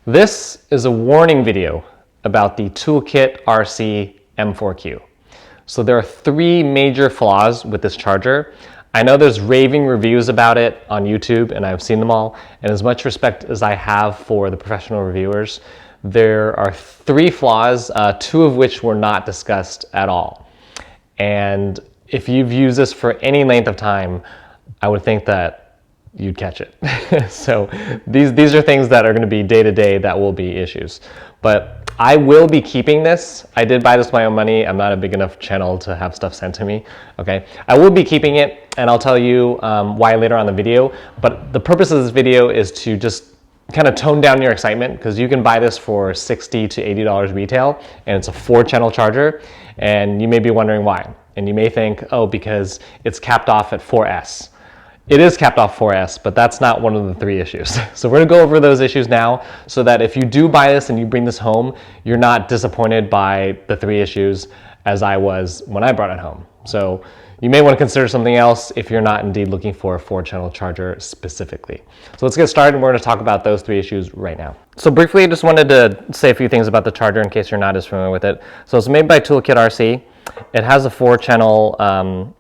This is a warning video about the ToolkitRC M4Q. So there are three major flaws with this charger. I know there's raving reviews about it on YouTube and I've seen them all, and as much respect as I have for the professional reviewers, there are three flaws, two of which were not discussed at all. And if you've used this for any length of time, I would think that you'd catch it. So these are things that are going to be day to day that will be issues. But I will be keeping this. I did buy this with my own money. I'm not a big enough channel to have stuff sent to me. Okay, I will be keeping it, and I'll tell you why later on in the video. But the purpose of this video is to just kind of tone down your excitement, because you can buy this for $60 to $80 retail, and it's a 4-channel charger, and you may be wondering why. And you may think, oh, because it's capped off at 4S. It is capped off 4S, but that's not one of the three issues. So we're gonna go over those issues now so that if you do buy this and you bring this home, you're not disappointed by the three issues as I was when I brought it home. So you may want to consider something else if you're not indeed looking for a 4-channel charger specifically. So let's get started, and we're going to talk about those three issues right now. So briefly, I just wanted to say a few things about the charger in case you're not as familiar with it. So it's made by ToolkitRC. It has a 4-channel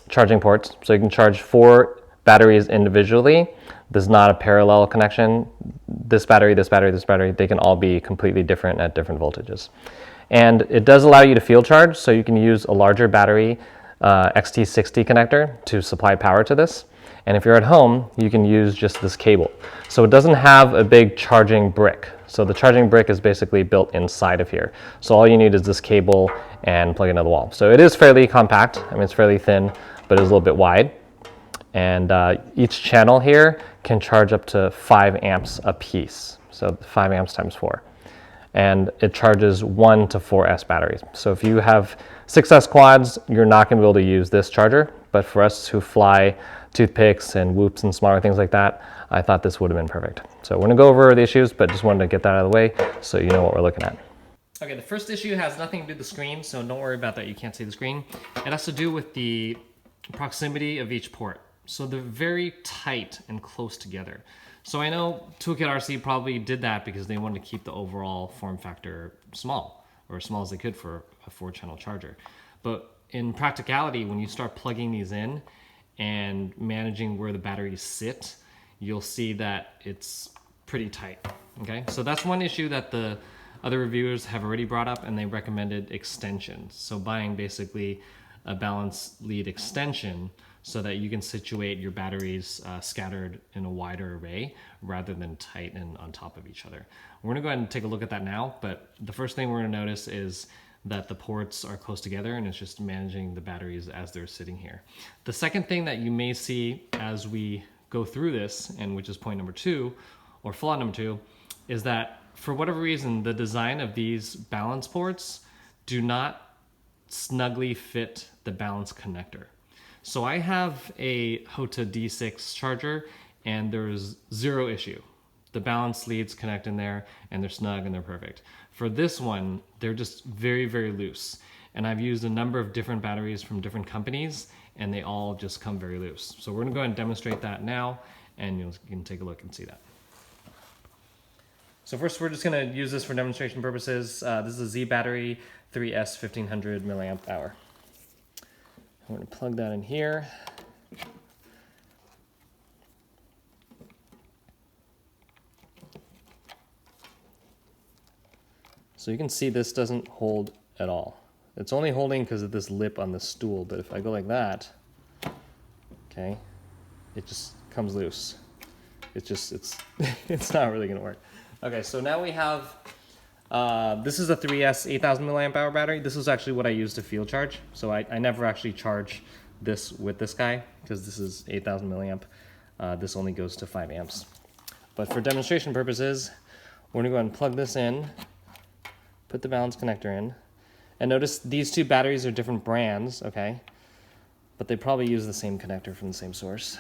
charging ports, so you can charge 4 batteries individually. This is not a parallel connection. This battery, this battery, this battery, they can all be completely different at different voltages. And it does allow you to field charge, so you can use a larger battery XT60 connector to supply power to this. And if you're at home, you can use just this cable. So it doesn't have a big charging brick. So the charging brick is basically built inside of here. So all you need is this cable and plug into the wall. So it is fairly compact. I mean, it's fairly thin, but it's a little bit wide. And each channel here can charge up to 5 amps a piece. So 5 amps times 4. And it charges 1 to 4S batteries. So if you have 6S quads, you're not going to be able to use this charger. But for us who fly toothpicks and whoops and smaller things like that, I thought this would have been perfect. So we're going to go over the issues, but just wanted to get that out of the way so you know what we're looking at. Okay, the first issue has nothing to do with the screen, so don't worry about that. You can't see the screen. It has to do with the proximity of each port. So they're very tight and close together. So I know ToolkitRC probably did that because they wanted to keep the overall form factor small, or as small as they could for a 4-channel charger. But in practicality, when you start plugging these in and managing where the batteries sit, you'll see that it's pretty tight, okay? So that's one issue that the other reviewers have already brought up, and they recommended extensions. So buying basically a balance lead extension so that you can situate your batteries scattered in a wider array rather than tight and on top of each other. We're gonna go ahead and take a look at that now, but the first thing we're gonna notice is that the ports are close together, and it's just managing the batteries as they're sitting here. The second thing that you may see as we go through this, and which is point number 2, or flaw number 2, is that for whatever reason, the design of these balance ports do not snugly fit the balance connector. So I have a HOTA D6 charger, and there's 0 issue. The balance leads connect in there, and they're snug and they're perfect. For this one, they're just very, very loose. And I've used a number of different batteries from different companies, and they all just come very loose. So we're gonna go ahead and demonstrate that now, and you can take a look and see that. So first, we're just gonna use this for demonstration purposes. This is a Z battery, 3S 1500 milliamp hour. I'm going to plug that in here. So you can see this doesn't hold at all. It's only holding because of this lip on the stool, but if I go like that, okay, it just comes loose. It's not really going to work. Okay, so now we have this is a 3S 8000 milliamp hour battery. This is actually what I use to field charge. So I never actually charge this with this guy because this is 8000 milliamp. This only goes to 5 amps. But for demonstration purposes, we're gonna go ahead and plug this in, put the balance connector in, and notice these two batteries are different brands, okay? But they probably use the same connector from the same source.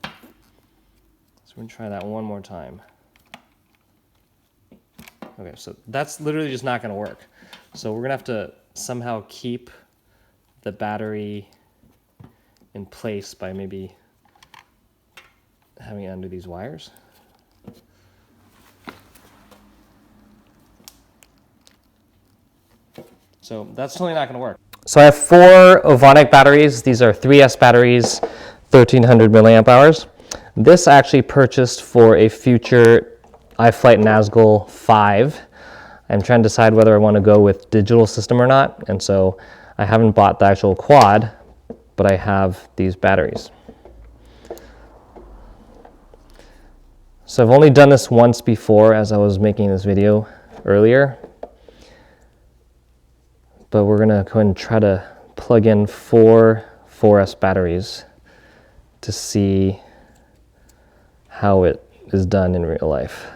So we're gonna try that one more time. Okay, so that's literally just not going to work. So we're going to have to somehow keep the battery in place by maybe having it under these wires. So that's totally not going to work. So I have 4 Ovonic batteries. These are 3S batteries, 1300 milliamp hours. This I actually purchased for a future iFlight Nazgul 5. I'm trying to decide whether I want to go with digital system or not, and so I haven't bought the actual quad, but I have these batteries. So I've only done this once before as I was making this video earlier, but we're going to go ahead and try to plug in 4 4S batteries to see how it is done in real life.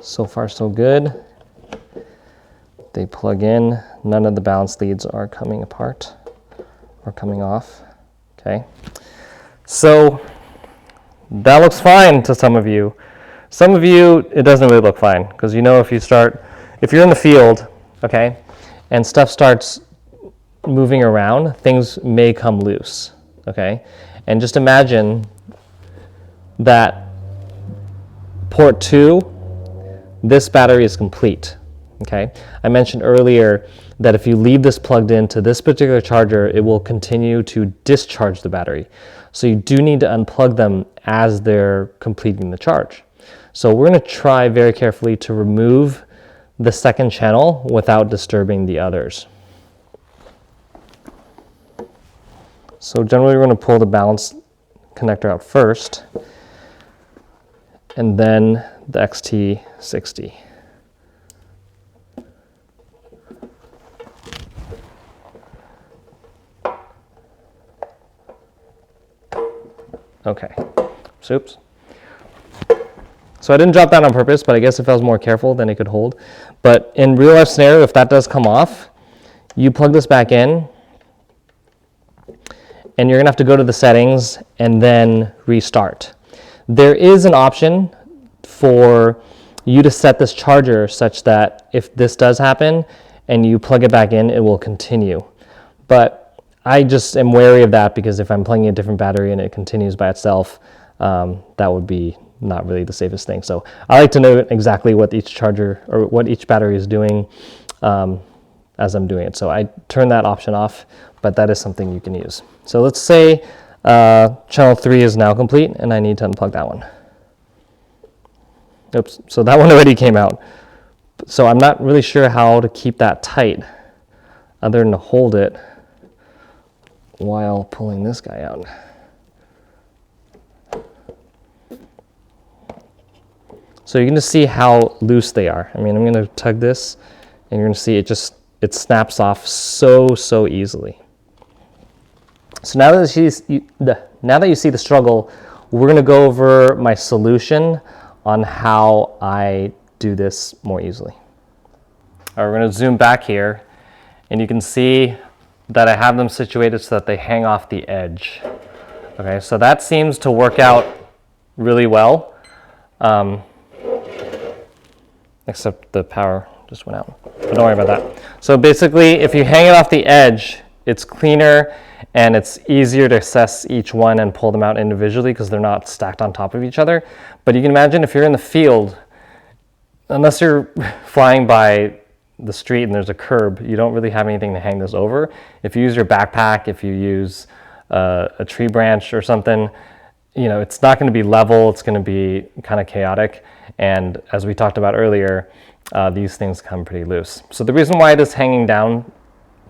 So far so good. They plug in, none of the balance leads are coming apart or coming off. Okay, so that looks fine to some of you. Some of you, it doesn't really look fine, because you know if you're in the field, okay, and stuff starts moving around, things may come loose, okay? And just imagine that port 2, this battery is complete, okay? I mentioned earlier that if you leave this plugged into this particular charger, it will continue to discharge the battery. So you do need to unplug them as they're completing the charge. So we're going to try very carefully to remove the second channel without disturbing the others. So generally we're going to pull the balance connector out first, and then the XT60. Okay, oops. So I didn't drop that on purpose, but I guess if I was more careful, then it could hold. But in real life scenario, if that does come off, you plug this back in, and you're gonna have to go to the settings and then restart. There is an option for you to set this charger such that if this does happen and you plug it back in, it will continue. But I just am wary of that, because if I'm plugging a different battery and it continues by itself, that would be not really the safest thing. So I like to know exactly what each charger or what each battery is doing as I'm doing it. So I turn that option off, but that is something you can use. So let's say channel 3 is now complete and I need to unplug that one. Oops, so that one already came out. So I'm not really sure how to keep that tight other than to hold it while pulling this guy out. So you can just see how loose they are. I mean, I'm going to tug this, and you're going to see it snaps off so easily. So now that you see the struggle, we're going to go over my solution on how I do this more easily. All right, we're going to zoom back here, and you can see that I have them situated so that they hang off the edge. Okay, so that seems to work out really well, except the power just went out, but don't worry about that. So basically, if you hang it off the edge, it's cleaner and it's easier to assess each one and pull them out individually because they're not stacked on top of each other. But you can imagine if you're in the field, unless you're flying by the street and there's a curb, you don't really have anything to hang this over. If you use your backpack, if you use a tree branch or something, you know, it's not going to be level, it's going to be kind of chaotic. And as we talked about earlier, these things come pretty loose. So the reason why this hanging down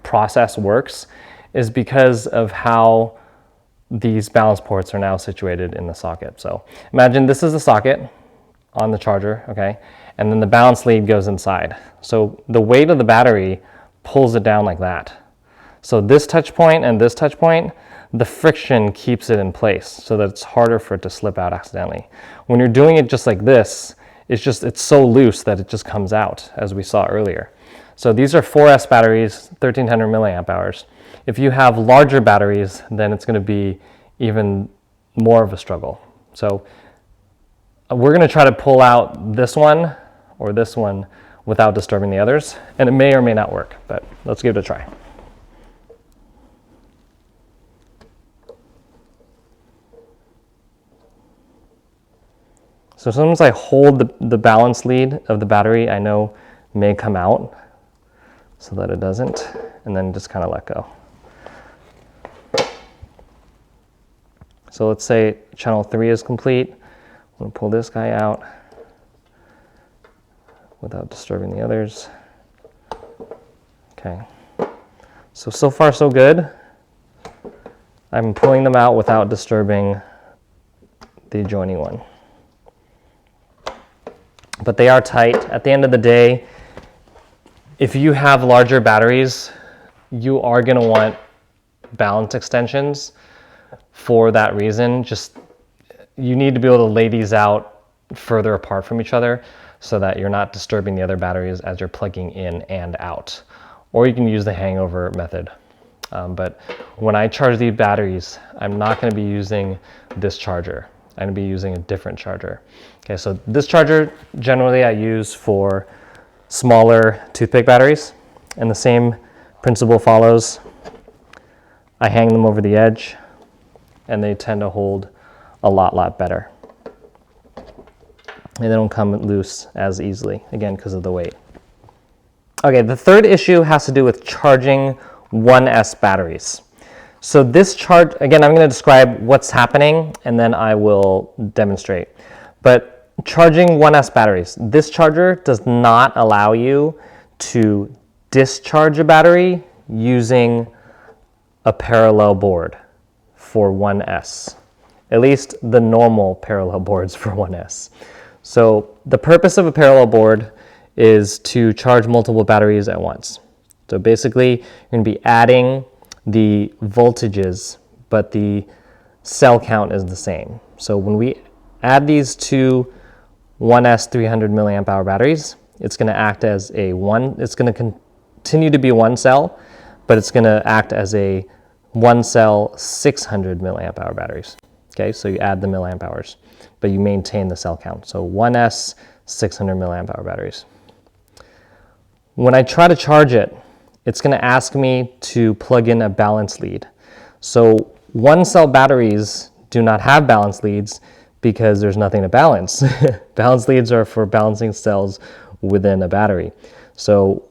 process works is because of how these balance ports are now situated in the socket. So imagine this is the socket on the charger, okay? And then the balance lead goes inside. So the weight of the battery pulls it down like that. So this touch point and this touch point, the friction keeps it in place so that it's harder for it to slip out accidentally. When you're doing it just like this, it's so loose that it just comes out, as we saw earlier. So these are 4S batteries, 1300 milliamp hours. If you have larger batteries, then it's going to be even more of a struggle. So we're going to try to pull out this one or this one without disturbing the others, and it may or may not work, but let's give it a try. So sometimes I hold the balance lead of the battery I know may come out so that it doesn't, and then just kind of let go. So let's say channel 3 is complete. I'm going to pull this guy out without disturbing the others. Okay. So far so good. I'm pulling them out without disturbing the adjoining one. But they are tight. At the end of the day, if you have larger batteries, you are going to want balance extensions for that reason. Just you need to be able to lay these out further apart from each other so that you're not disturbing the other batteries as you're plugging in and out. Or you can use the hangover method. But when I charge these batteries, I'm not going to be using this charger. I'm going to be using a different charger. Okay, so this charger generally I use for smaller toothpick batteries, and the same principle follows. I hang them over the edge and they tend to hold a lot better. And they don't come loose as easily, again, because of the weight. Okay, the third issue has to do with charging 1S batteries. So this charge, again, I'm going to describe what's happening and then I will demonstrate. But charging 1S batteries, this charger does not allow you to discharge a battery using a parallel board for 1S, at least the normal parallel boards for 1S. So the purpose of a parallel board is to charge multiple batteries at once. So basically, you're going to be adding the voltages, but the cell count is the same. So when we add these two 1S 300 milliamp hour batteries, it's going to act as it's going to continue to be one cell, but it's going to act as a one cell 600 milliamp hour batteries. Okay, so you add the milliamp hours, but you maintain the cell count. So 1S 600 milliamp hour batteries. When I try to charge it, it's going to ask me to plug in a balance lead. So one cell batteries do not have balance leads because there's nothing to balance. Balance leads are for balancing cells within a battery. So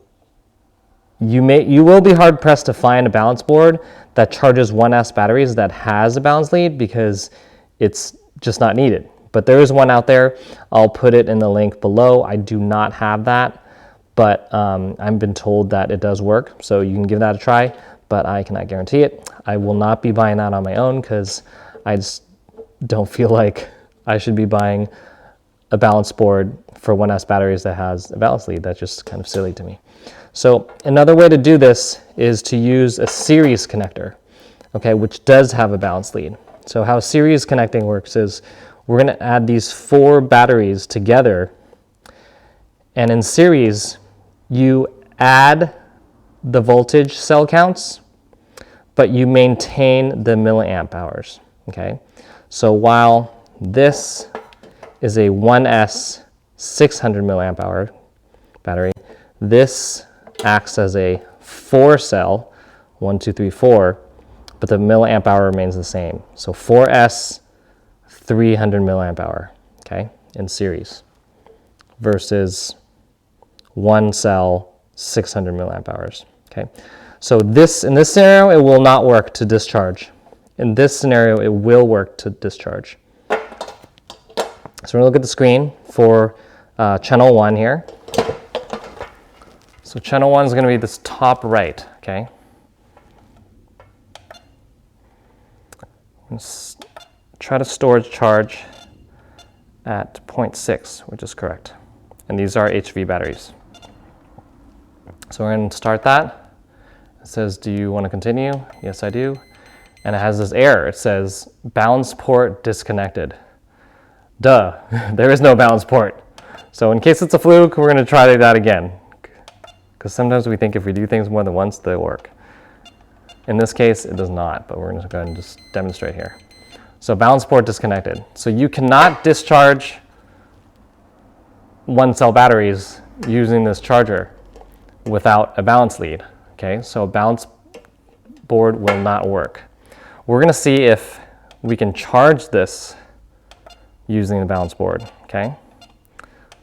you will be hard pressed to find a balance board that charges 1S batteries that has a balance lead because it's just not needed. But there is one out there. I'll put it in the link below. I do not have that, but I've been told that it does work, so you can give that a try, but I cannot guarantee it. I will not be buying that on my own because I just don't feel like I should be buying a balance board for 1S batteries that has a balance lead. That's just kind of silly to me. So another way to do this is to use a series connector, okay, which does have a balance lead. So how series connecting works is we're going to add these 4 batteries together, and in series, you add the voltage cell counts, but you maintain the milliamp hours, okay? So while this is a 1S 600 milliamp hour battery, this acts as a 4 cell, 1, 2, 3, 4, but the milliamp hour remains the same. So 4S 300 milliamp hour, okay, in series, versus 1 cell 600 milliamp hours, okay. So in this scenario, it will not work to discharge. In this scenario, it will work to discharge. So we're gonna look at the screen for channel 1 here. So channel 1 is going to be this top right, okay? Let's try to storage charge at 0.6, which is correct. And these are HV batteries. So we're going to start that. It says, do you want to continue? Yes, I do. And it has this error. It says, balance port disconnected. Duh, there is no balance port. So in case it's a fluke, we're going to try that again. Because sometimes we think if we do things more than once, they work. In this case, it does not, but we're going to go ahead and just demonstrate here. So balance port disconnected. So you cannot discharge 1 cell batteries using this charger without a balance lead. Okay, so a balance board will not work. We're going to see if we can charge this using the balance board. Okay,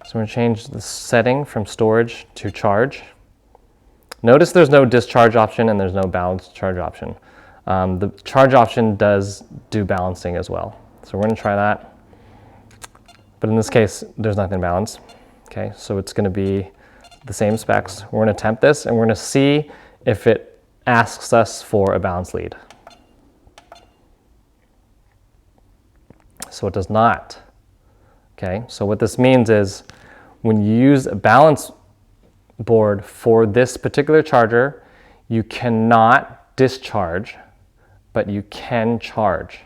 so we're going to change the setting from storage to charge. Notice there's no discharge option and there's no balance charge option. The charge option does do balancing as well. So we're going to try that. But in this case, there's nothing balanced. Okay, so it's going to be the same specs. We're going to temp this and we're going to see if it asks us for a balance lead. So it does not. Okay, so what this means is when you use a balance board for this particular charger, you cannot discharge, but you can charge.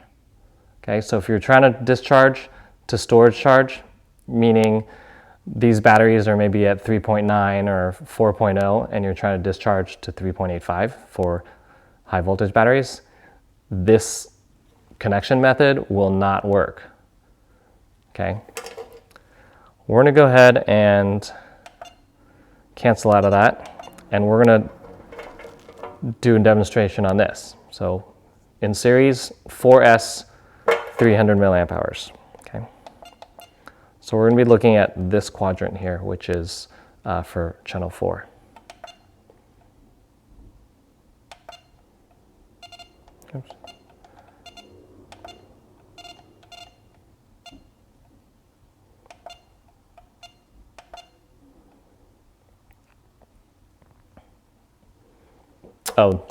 Okay, so if you're trying to discharge to storage charge, meaning these batteries are maybe at 3.9 or 4.0 and you're trying to discharge to 3.85 for high voltage batteries, this connection method will not work. Okay, we're going to go ahead and cancel out of that, and we're going to do a demonstration on this. So in series, 4S, 300 milliamp hours. Okay, so we're going to be looking at this quadrant here, which is for channel 4. Oops. Oh,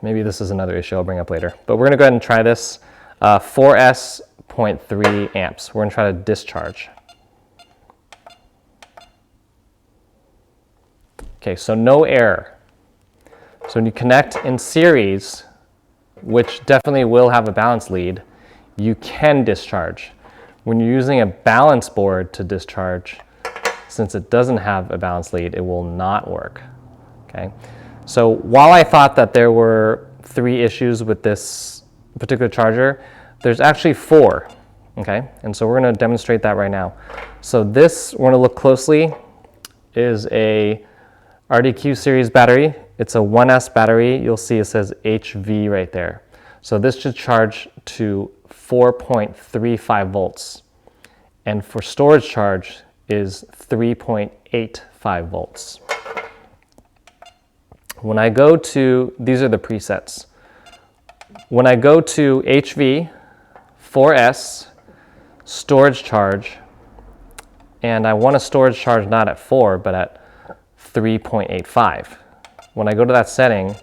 maybe this is another issue I'll bring up later. But we're going to go ahead and try this. 4S 0.3 amps. We're going to try to discharge. Okay, so no error. So when you connect in series, which definitely will have a balance lead, you can discharge. When you're using a balance board to discharge, since it doesn't have a balance lead, it will not work. Okay. So while I thought that there were 3 issues with this particular charger, there's actually 4, okay? And so we're going to demonstrate that right now. So this, we're going to look closely, is a RDQ series battery. It's a 1S battery. You'll see it says HV right there. So this should charge to 4.35 volts. And for storage charge is 3.85 volts. When I go to, these are the presets. When I go to HV, 4S, storage charge, and I want a storage charge not at 4, but at 3.85. When I go to that setting,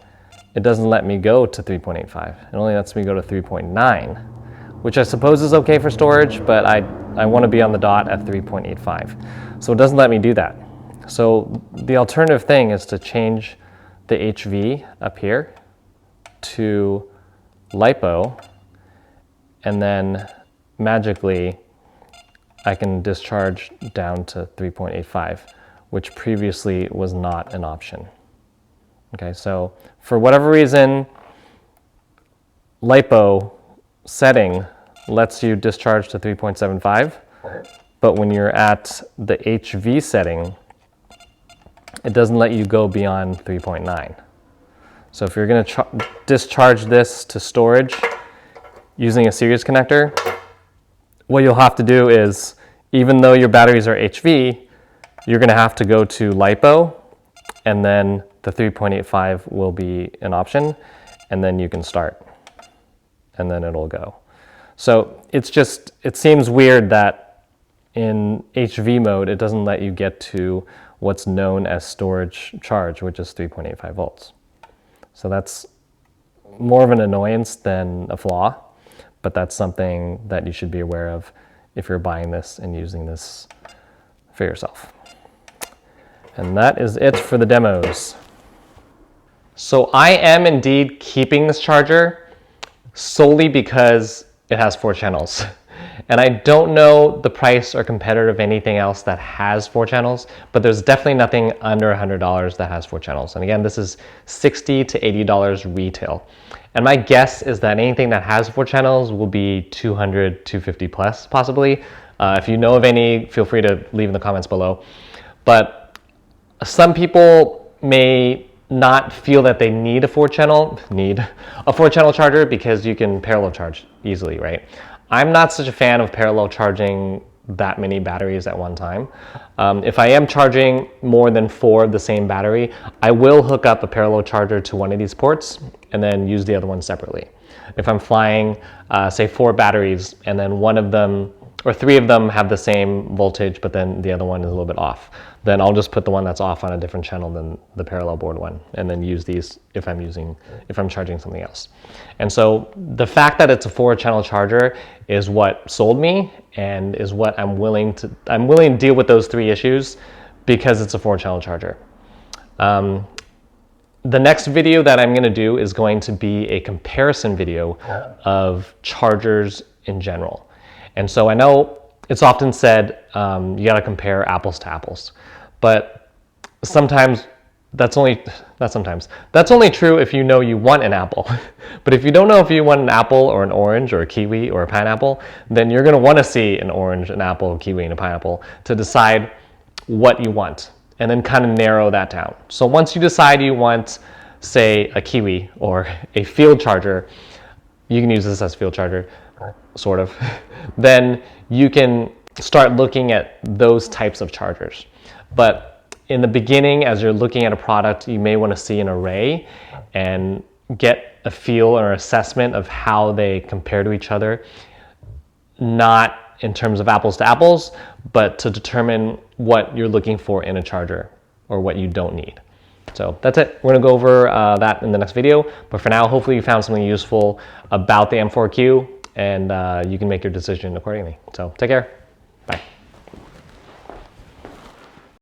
it doesn't let me go to 3.85. It only lets me go to 3.9, which I suppose is okay for storage, but I want to be on the dot at 3.85. So it doesn't let me do that. So the alternative thing is to change the HV up here to LiPo, and then magically I can discharge down to 3.85, which previously was not an option. Okay, so for whatever reason, LiPo setting lets you discharge to 3.75, but when you're at the HV setting, it doesn't let you go beyond 3.9. So if you're going to discharge this to storage using a series connector, what you'll have to do is, even though your batteries are HV, you're going to have to go to LiPo, and then the 3.85 will be an option, and then you can start, and then it'll go. So it's just, it seems weird that in HV mode, it doesn't let you get to what's known as storage charge, which is 3.85 volts. So that's more of an annoyance than a flaw, but that's something that you should be aware of if you're buying this and using this for yourself. And that is it for the demos. So I am indeed keeping this charger solely because it has 4 channels. And I don't know the price or competitor of anything else that has 4 channels, but there's definitely nothing under $100 that has 4 channels. And again, this is $60 to $80 retail. And my guess is that anything that has 4 channels will be 200, 250 plus, possibly. If you know of any, feel free to leave in the comments below. But some people may not feel that they need a 4-channel charger because you can parallel charge easily, right? I'm not such a fan of parallel charging that many batteries at one time. If I am charging more than 4 of the same battery, I will hook up a parallel charger to one of these ports and then use the other one separately. If I'm flying, say 4 batteries, and then one of them or 3 of them have the same voltage, but then the other one is a little bit off, then I'll just put the one that's off on a different channel than the parallel board one, and then use these if I'm charging something else. And so the fact that it's a 4-channel charger is what sold me, and is what I'm willing to deal with those 3 issues because it's a 4-channel charger. The next video that I'm going to do is going to be a comparison video of chargers in general. And so I know it's often said you got to compare apples to apples, but sometimes that's only true if you know you want an apple. But if you don't know if you want an apple or an orange or a kiwi or a pineapple, then you're going to want to see an orange, an apple, a kiwi, and a pineapple to decide what you want, and then kind of narrow that down. So once you decide you want, say, a kiwi or a field charger, you can use this as a field charger, sort of, then you can start looking at those types of chargers. But in the beginning, as you're looking at a product, you may want to see an array and get a feel or assessment of how they compare to each other, not in terms of apples to apples, but to determine what you're looking for in a charger or what you don't need. So that's it. We're going to go over that in the next video. But for now, hopefully you found something useful about the M4Q, and you can make your decision accordingly. So take care.